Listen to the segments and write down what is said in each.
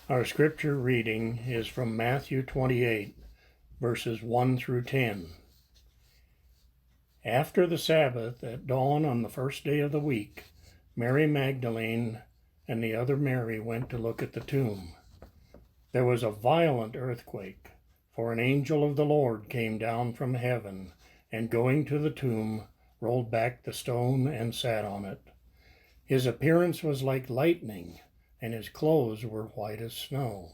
Our scripture reading is from Matthew 28, verses 1 through 10. After the Sabbath, at dawn on the first day of the week, Mary Magdalene and the other Mary went to look at the tomb. There was a violent earthquake, for an angel of the Lord came down from heaven, and going to the tomb, rolled back the stone and sat on it. His appearance was like lightning, and his clothes were white as snow.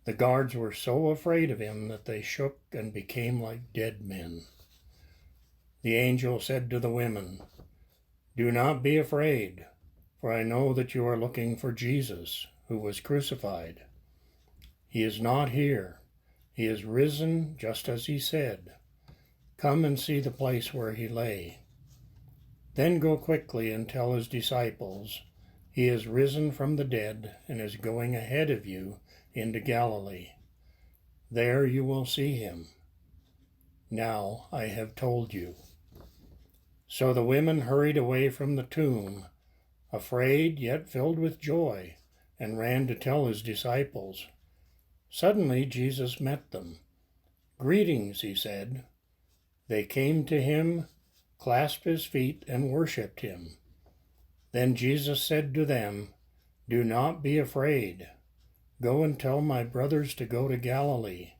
The guards were so afraid of him that they shook and became like dead men. The angel said to the women, "Do not be afraid, for I know that you are looking for Jesus, who was crucified. He is not here. He is risen just as he said. Come and see the place where he lay. Then go quickly and tell his disciples, he is risen from the dead and is going ahead of you into Galilee. There you will see him. Now I have told you." So the women hurried away from the tomb, afraid yet filled with joy, and ran to tell his disciples. Suddenly Jesus met them. "Greetings," he said. They came to him, clasped his feet, and worshipped him. Then Jesus said to them, "Do not be afraid. Go and tell my brothers to go to Galilee.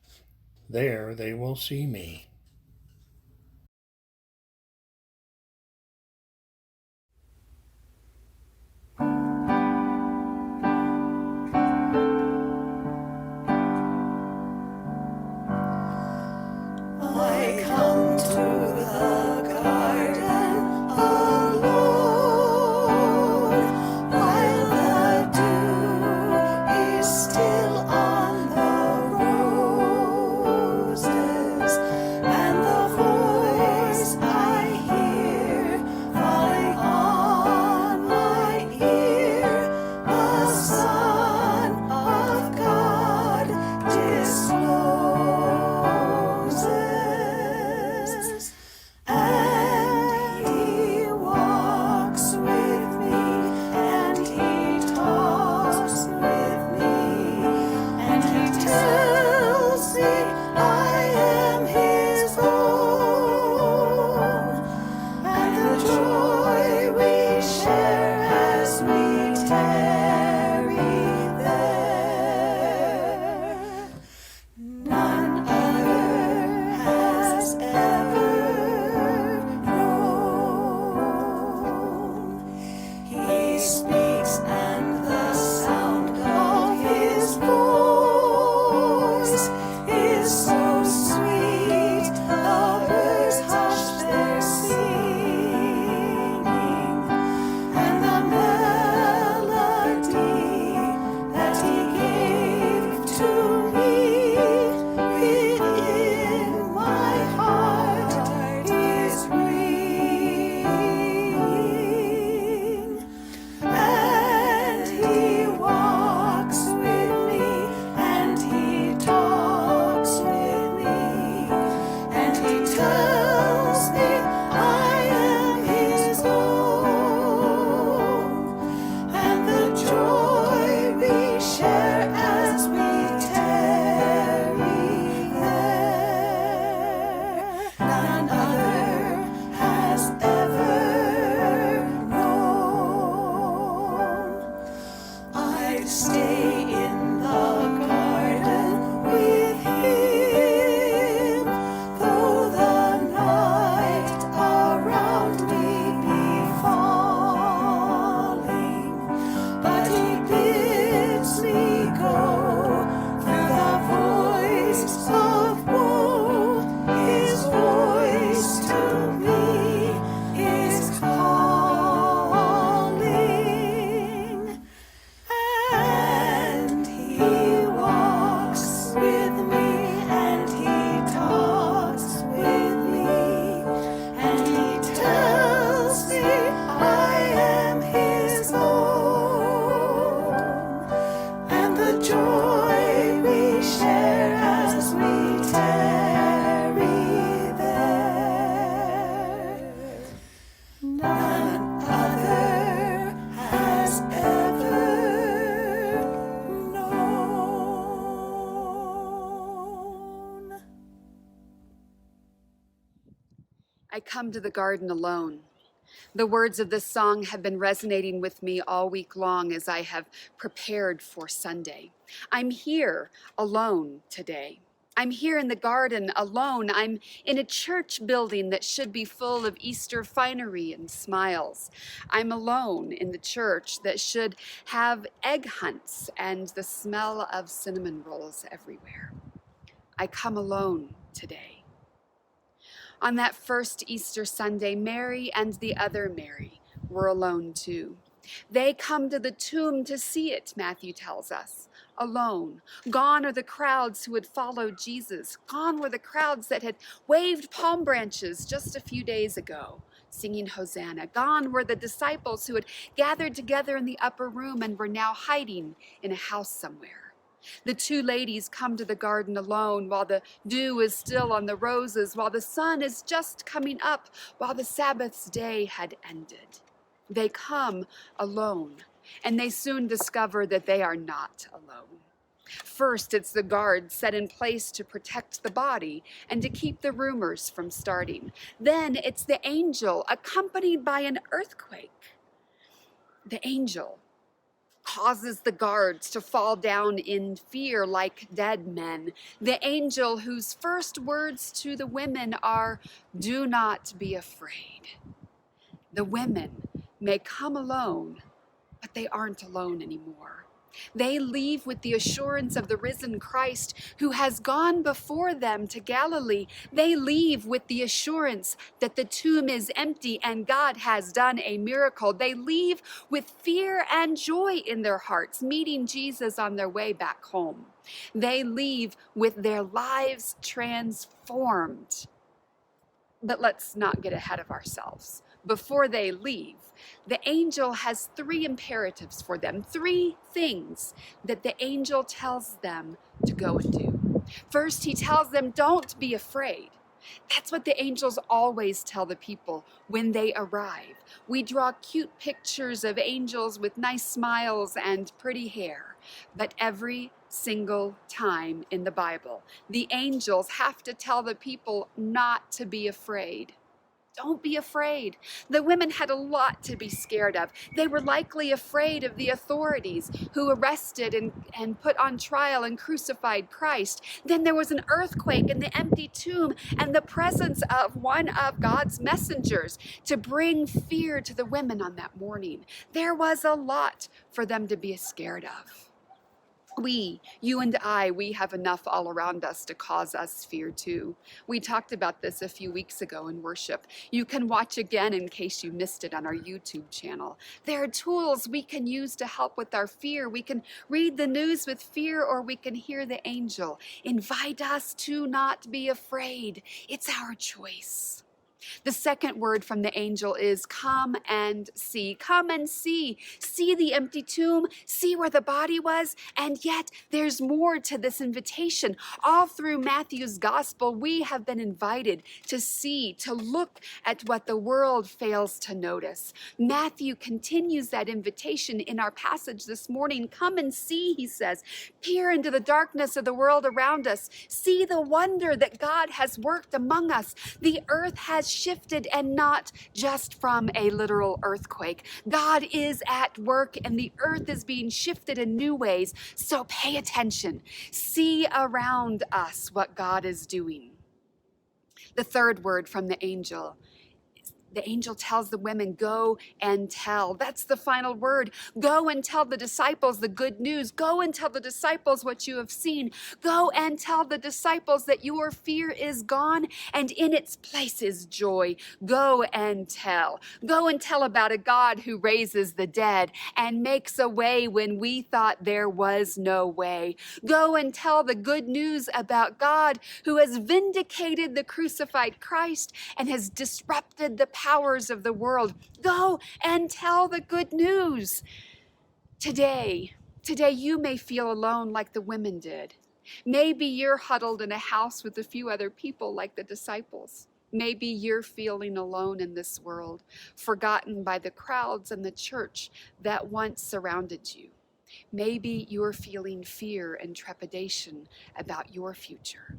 There they will see me." I come to the garden alone, while the dew is still on the roses, and the voice I hear falling on my ear, the Son of God discloses. And he walks with me, and he talks with me, and he tells me I am his own, and the joy we share as we tarry there, none other has ever known. He speaks, and the sound of his voice is so sweet, the birds hush their singing, and the melody that he gave to me within my heart is ringing. And he walks with me, and he talks with me, and he tells me I am his own, and the joy we share as we tarry there, none other has ever known. I'd stay in the garden with him, though the night around me be falling, but he bids me go through the voice of woe. His voice to me is calling, and I come to the garden alone. The words of this song have been resonating with me all week long as I have prepared for Sunday. I'm here alone today. I'm here in the garden alone. I'm in a church building that should be full of Easter finery and smiles. I'm alone in the church that should have egg hunts and the smell of cinnamon rolls everywhere. I come alone today. On that first Easter Sunday, Mary and the other Mary were alone too. They come to the tomb to see it, Matthew tells us, alone. Gone are the crowds who had followed Jesus. Gone were the crowds that had waved palm branches just a few days ago, singing Hosanna. Gone were the disciples who had gathered together in the upper room and were now hiding in a house somewhere. The two ladies come to the garden alone while the dew is still on the roses, while the sun is just coming up, while the Sabbath's day had ended. They come alone, and they soon discover that they are not alone. First, it's the guards set in place to protect the body and to keep the rumors from starting. Then it's the angel accompanied by an earthquake. The angel causes the guards to fall down in fear like dead men. The angel whose first words to the women are, "Do not be afraid." The women may come alone, but they aren't alone anymore. They leave with the assurance of the risen Christ who has gone before them to Galilee. They leave with the assurance that the tomb is empty and God has done a miracle. They leave with fear and joy in their hearts, meeting Jesus on their way back home. They leave with their lives transformed. But let's not get ahead of ourselves. Before they leave, the angel has 3 imperatives for them, 3 things that the angel tells them to go and do. First, he tells them, don't be afraid. That's what the angels always tell the people when they arrive. We draw cute pictures of angels with nice smiles and pretty hair, but every single time in the Bible, the angels have to tell the people not to be afraid. Don't be afraid. The women had a lot to be scared of. They were likely afraid of the authorities who arrested and put on trial and crucified Christ. Then there was an earthquake in the empty tomb and the presence of one of God's messengers to bring fear to the women on that morning. There was a lot for them to be scared of. You and I, we have enough all around us to cause us fear too. We talked about this a few weeks ago in worship. You can watch again in case you missed it on our YouTube channel. There are tools we can use to help with our fear. We can read the news with fear, or we can hear the angel invite us to not be afraid. It's our choice. The second word from the angel is come and see. Come and see. See the empty tomb. See where the body was. And yet there's more to this invitation. All through Matthew's gospel, we have been invited to see, to look at what the world fails to notice. Matthew continues that invitation in our passage this morning. Come and see, he says. Peer into the darkness of the world around us. See the wonder that God has worked among us. The earth has shifted, and not just from a literal earthquake. God is at work and the earth is being shifted in new ways. So pay attention. See around us what God is doing. The third word from the angel tells the women, go and tell. That's the final word. Go and tell the disciples the good news. Go and tell the disciples what you have seen. Go and tell the disciples that your fear is gone and in its place is joy. Go and tell. Go and tell about a God who raises the dead and makes a way when we thought there was no way. Go and tell the good news about God who has vindicated the crucified Christ and has disrupted the powers of the world. Go and tell the good news. Today you may feel alone like the women did. Maybe you're huddled in a house with a few other people like the disciples. Maybe you're feeling alone in this world, forgotten by the crowds and the church that once surrounded you. Maybe you're feeling fear and trepidation about your future.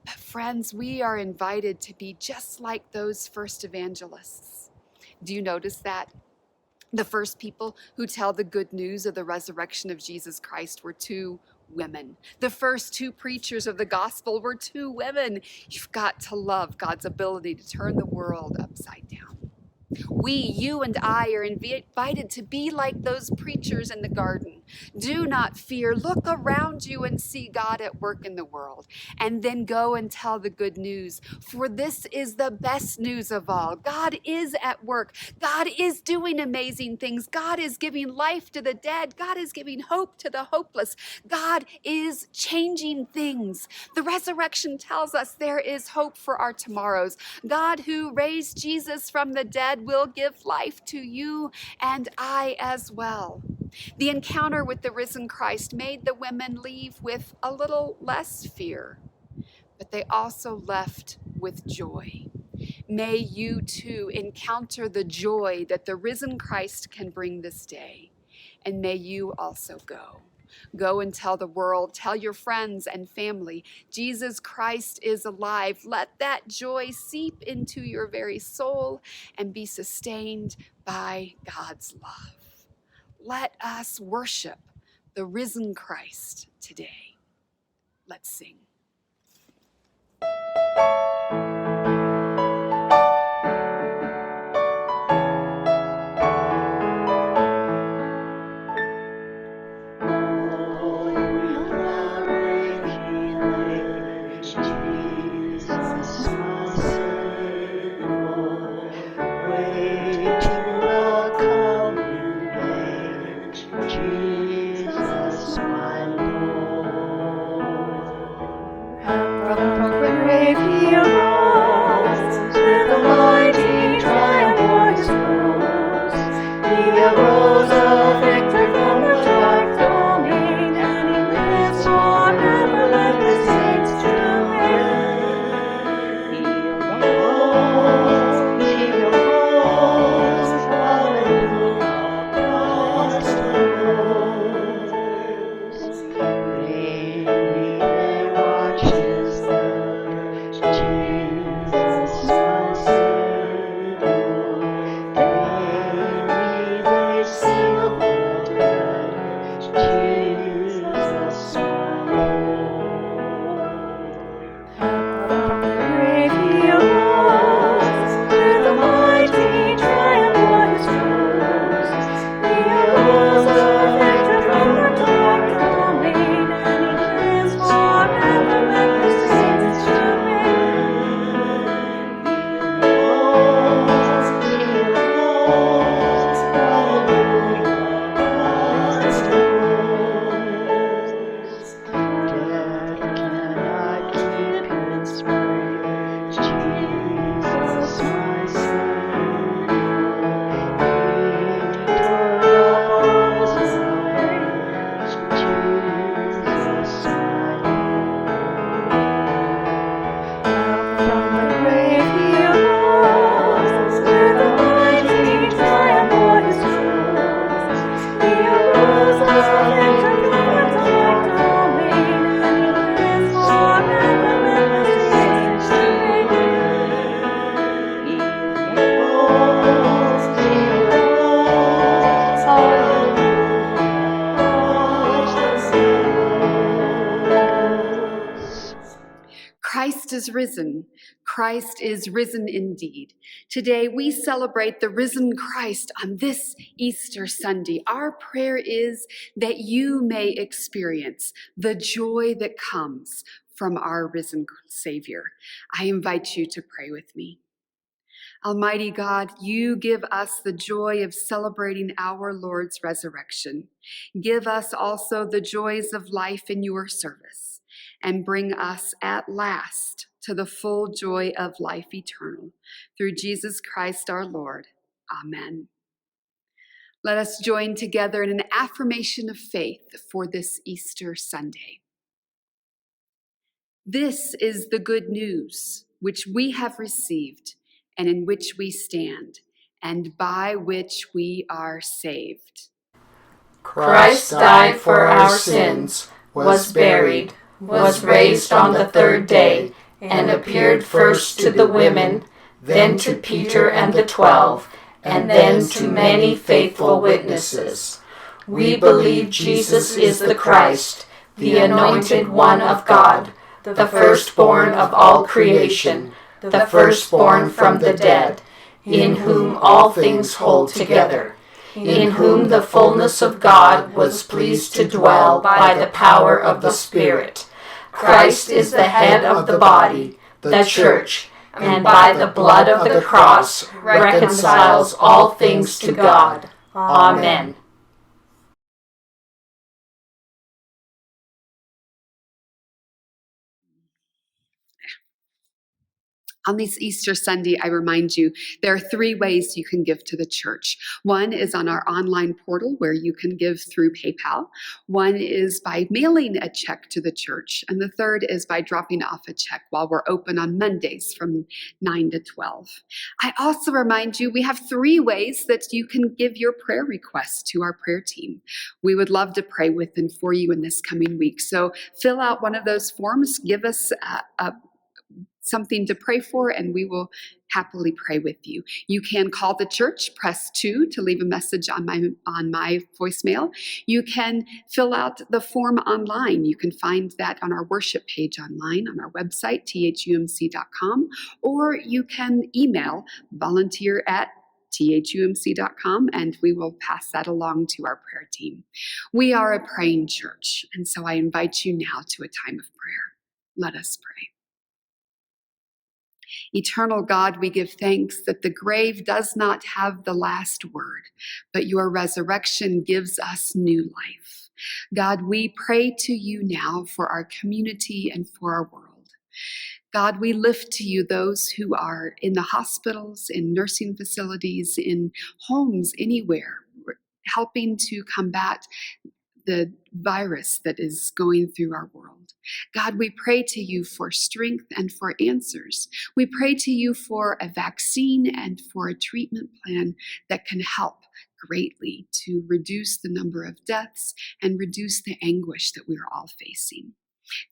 But friends, we are invited to be just like those first evangelists. Do you notice that? The first people who tell the good news of the resurrection of Jesus Christ were two women. The first two preachers of the gospel were two women. You've got to love God's ability to turn the world upside down. We, you and I, are invited to be like those preachers in the garden. Do not fear. Look around you and see God at work in the world. And then go and tell the good news. For this is the best news of all. God is at work. God is doing amazing things. God is giving life to the dead. God is giving hope to the hopeless. God is changing things. The resurrection tells us there is hope for our tomorrows. God, who raised Jesus from the dead, will give life to you and I as well. The encounter with the risen Christ made the women leave with a little less fear, but they also left with joy. May you too encounter the joy that the risen Christ can bring this day, and may you also go. Go and tell the world, tell your friends and family, Jesus Christ is alive. Let that joy seep into your very soul and be sustained by God's love. Let us worship the risen Christ today. Let's sing. Christ is risen. Christ is risen indeed. Today we celebrate the risen Christ on this Easter Sunday. Our prayer is that you may experience the joy that comes from our risen Savior. I invite you to pray with me. Almighty God, you give us the joy of celebrating our Lord's resurrection. Give us also the joys of life in your service, and bring us at last to the full joy of life eternal. Through Jesus Christ our Lord. Amen. Let us join together in an affirmation of faith for this Easter Sunday. This is the good news which we have received, and in which we stand, and by which we are saved. Christ died for our sins, was buried, was raised on the third day, and appeared first to the women, then to Peter and the 12, and then to many faithful witnesses. We believe Jesus is the Christ, the anointed one of God, the firstborn of all creation, the firstborn from the dead, in whom all things hold together, in whom the fullness of God was pleased to dwell by the power of the Spirit. Christ is the head of the body, the church, and by the blood of the cross reconciles all things to God. Amen. On this Easter Sunday, I remind you, there are 3 ways you can give to the church. One is on our online portal where you can give through PayPal. One is by mailing a check to the church. And the third is by dropping off a check while we're open on Mondays from 9 to 12. I also remind you, we have 3 ways that you can give your prayer requests to our prayer team. We would love to pray with and for you in this coming week. So fill out one of those forms, give us something to pray for, and we will happily pray with you. You can call the church, press 2 to leave a message on my voicemail. You can fill out the form online. You can find that on our worship page online on our website, thumc.com, or you can email volunteer@thumc.com, and we will pass that along to our prayer team. We are a praying church, and so I invite you now to a time of prayer. Let us pray. Eternal God, we give thanks that the grave does not have the last word, but your resurrection gives us new life. God, we pray to you now for our community and for our world. God, we lift to you those who are in the hospitals, in nursing facilities, in homes, anywhere, helping to combat the virus that is going through our world. God, we pray to you for strength and for answers. We pray to you for a vaccine and for a treatment plan that can help greatly to reduce the number of deaths and reduce the anguish that we are all facing.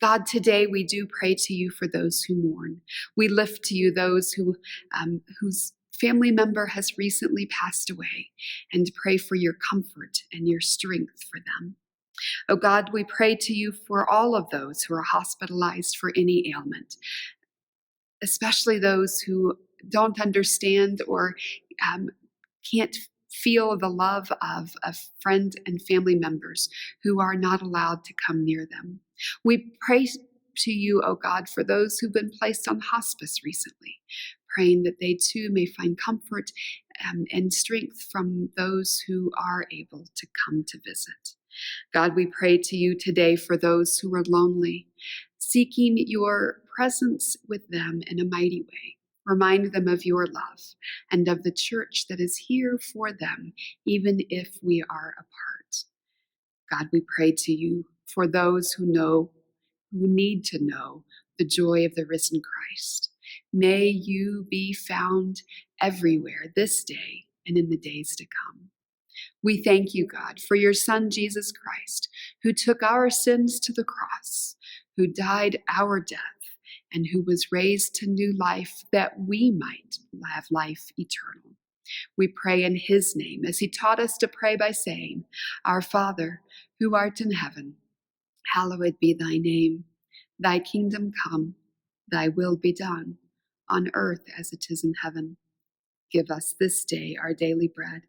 God, today we do pray to you for those who mourn. We lift to you those whose family member has recently passed away, and pray for your comfort and your strength for them. Oh God, we pray to you for all of those who are hospitalized for any ailment, especially those who don't understand or can't feel the love of friends and family members who are not allowed to come near them. We pray to you, oh God, for those who've been placed on hospice recently, praying that they too may find comfort and strength from those who are able to come to visit. God, we pray to you today for those who are lonely, seeking your presence with them in a mighty way. Remind them of your love and of the church that is here for them, even if we are apart. God, we pray to you for those who need to know the joy of the risen Christ. May you be found everywhere this day and in the days to come. We thank you, God, for your Son, Jesus Christ, who took our sins to the cross, who died our death, and who was raised to new life that we might have life eternal. We pray in his name, as he taught us to pray by saying, Our Father, who art in heaven, hallowed be thy name. Thy kingdom come, thy will be done, on earth as it is in heaven. Give us this day our daily bread,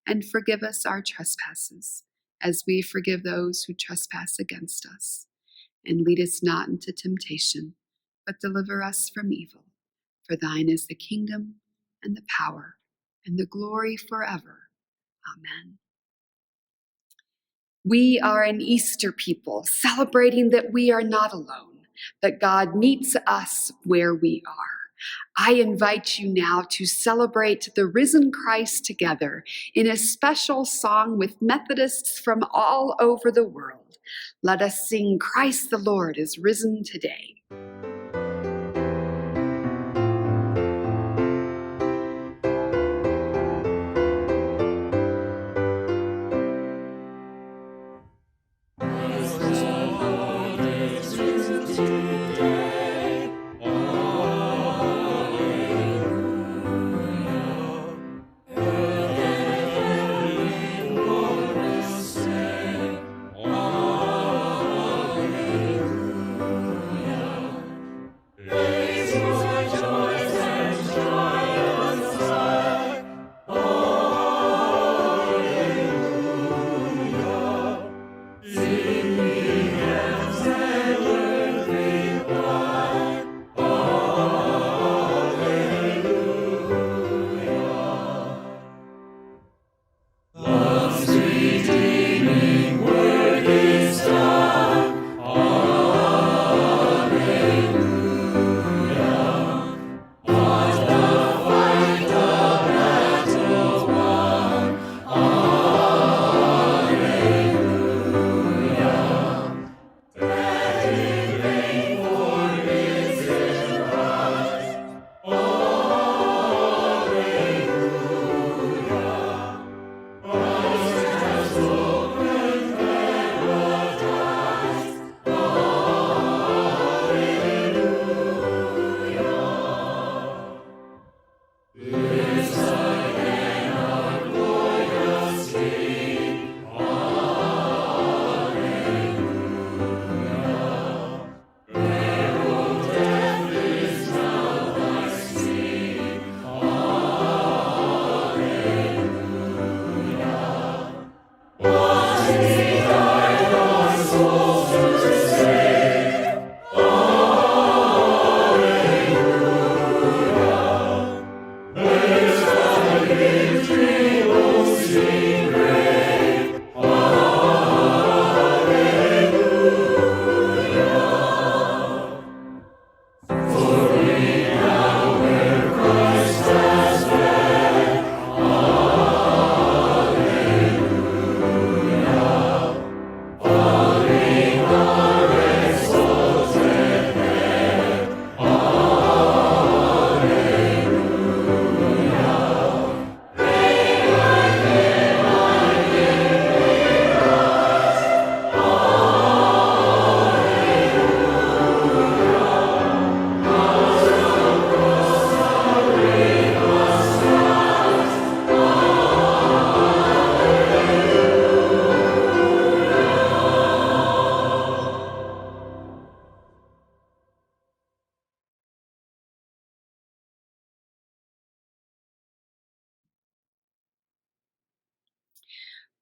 and forgive us our trespasses, as we forgive those who trespass against us. And lead us not into temptation, but deliver us from evil. For thine is the kingdom, and the power, and the glory forever. Amen. We are an Easter people, celebrating that we are not alone, that God meets us where we are. I invite you now to celebrate the risen Christ together in a special song with Methodists from all over the world. Let us sing, Christ the Lord is risen today. Christ the Lord is risen.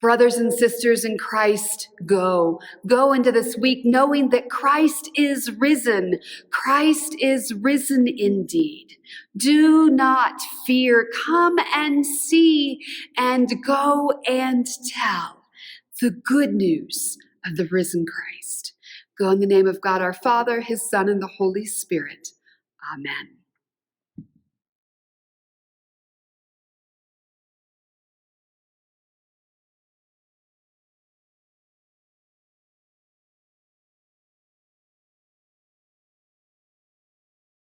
Brothers and sisters in Christ, go. Go into this week knowing that Christ is risen. Christ is risen indeed. Do not fear. Come and see and go and tell the good news of the risen Christ. Go in the name of God our Father, his Son, and the Holy Spirit. Amen.